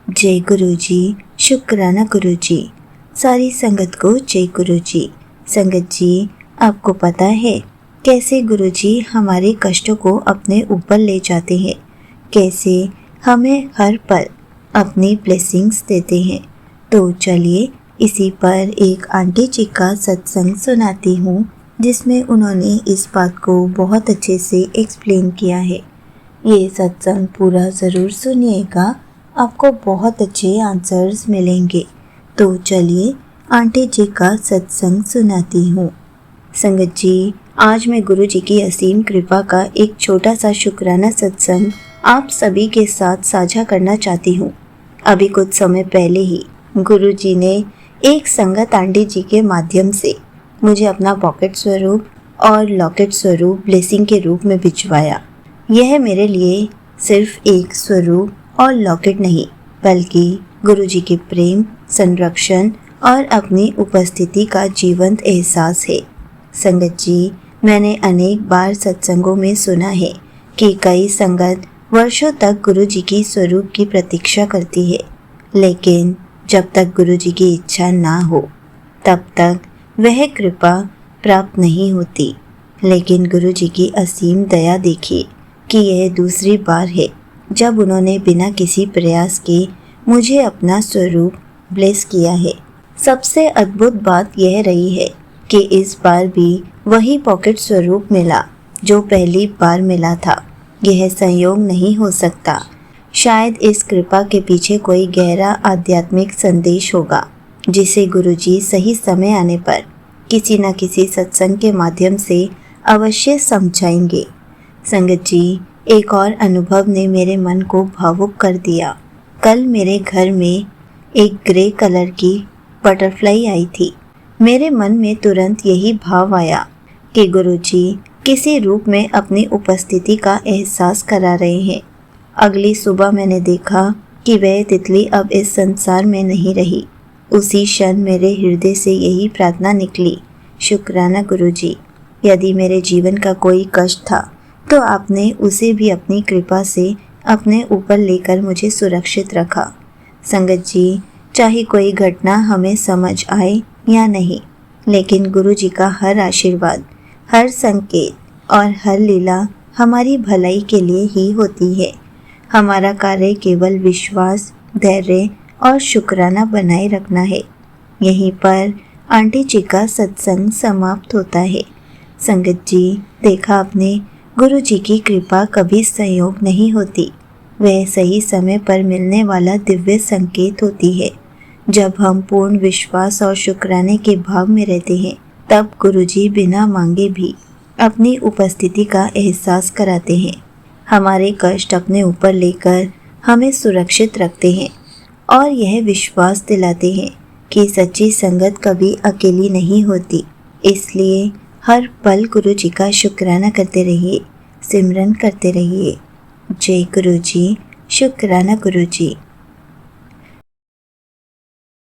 जय गुरु जी, शुक्राना गुरु जी। सारी संगत को जय गुरु जी। संगत जी, आपको पता है कैसे गुरु जी हमारे कष्टों को अपने ऊपर ले जाते हैं, कैसे हमें हर पल अपनी ब्लेसिंग्स देते हैं। तो चलिए इसी पर एक आंटी जी का सत्संग सुनाती हूँ, जिसमें उन्होंने इस बात को बहुत अच्छे से एक्सप्लेन किया है। ये सत्संग पूरा ज़रूर सुनिएगा, आपको बहुत अच्छे आंसर्स मिलेंगे। तो चलिए आंटी जी का सत्संग सुनाती हूँ। संगत जी, आज मैं गुरु जी की असीम कृपा का एक छोटा सा शुक्राना सत्संग आप सभी के साथ साझा करना चाहती हूँ। अभी कुछ समय पहले ही गुरु जी ने एक संगत आंटी जी के माध्यम से मुझे अपना पॉकेट स्वरूप और लॉकेट स्वरूप ब्लेसिंग के रूप में भिजवाया। यह मेरे लिए सिर्फ एक स्वरूप और लॉकेट नहीं, बल्कि गुरु जी के प्रेम, संरक्षण और अपनी उपस्थिति का जीवंत एहसास है। संगत जी, मैंने अनेक बार सत्संगों में सुना है कि कई संगत वर्षों तक गुरु जी की स्वरूप की प्रतीक्षा करती है, लेकिन जब तक गुरु जी की इच्छा ना हो तब तक वह कृपा प्राप्त नहीं होती। लेकिन गुरु जी की असीम दया देखिए कि यह दूसरी बार है जब उन्होंने बिना किसी प्रयास के मुझे अपना स्वरूप ब्लेस किया है। सबसे अद्भुत बात यह रही है कि इस बार भी वही पॉकेट स्वरूप मिला जो पहली बार मिला था। यह संयोग नहीं हो सकता। शायद इस कृपा के पीछे कोई गहरा आध्यात्मिक संदेश होगा, जिसे गुरुजी सही समय आने पर किसी न किसी सत्संग के माध्यम से अवश्य समझाएंगे। संगत जी, एक और अनुभव ने मेरे मन को भावुक कर दिया। कल मेरे घर में एक ग्रे कलर की बटरफ्लाई आई थी। मेरे मन में तुरंत यही भाव आया कि गुरुजी किसी रूप में अपनी उपस्थिति का एहसास करा रहे हैं। अगली सुबह मैंने देखा कि वह तितली अब इस संसार में नहीं रही। उसी क्षण मेरे हृदय से यही प्रार्थना निकली, शुक्राना गुरुजी। यदि मेरे जीवन का कोई कष्ट था तो आपने उसे भी अपनी कृपा से अपने ऊपर लेकर मुझे सुरक्षित रखा। संगत जी, चाहे कोई घटना हमें समझ आए या नहीं, लेकिन गुरु जी का हर आशीर्वाद, हर संकेत और हर लीला हमारी भलाई के लिए ही होती है। हमारा कार्य केवल विश्वास, धैर्य और शुक्राना बनाए रखना है। यहीं पर आंटी जी का सत्संग समाप्त होता है। संगत जी, देखा आपने, गुरु जी की कृपा कभी संयोग नहीं होती, वह सही समय पर मिलने वाला दिव्य संकेत होती है। जब हम पूर्ण विश्वास और शुक्राने के भाव में रहते हैं, तब गुरु जी बिना मांगे भी अपनी उपस्थिति का एहसास कराते हैं। हमारे कष्ट अपने ऊपर लेकर हमें सुरक्षित रखते हैं और यह विश्वास दिलाते हैं कि सच्ची संगत कभी अकेली नहीं होती। इसलिए हर पल गुरु जी का शुक्राना करते रहिए, सिमरन करते रहिए। जय गुरु जी, शुक्राना गुरु जी।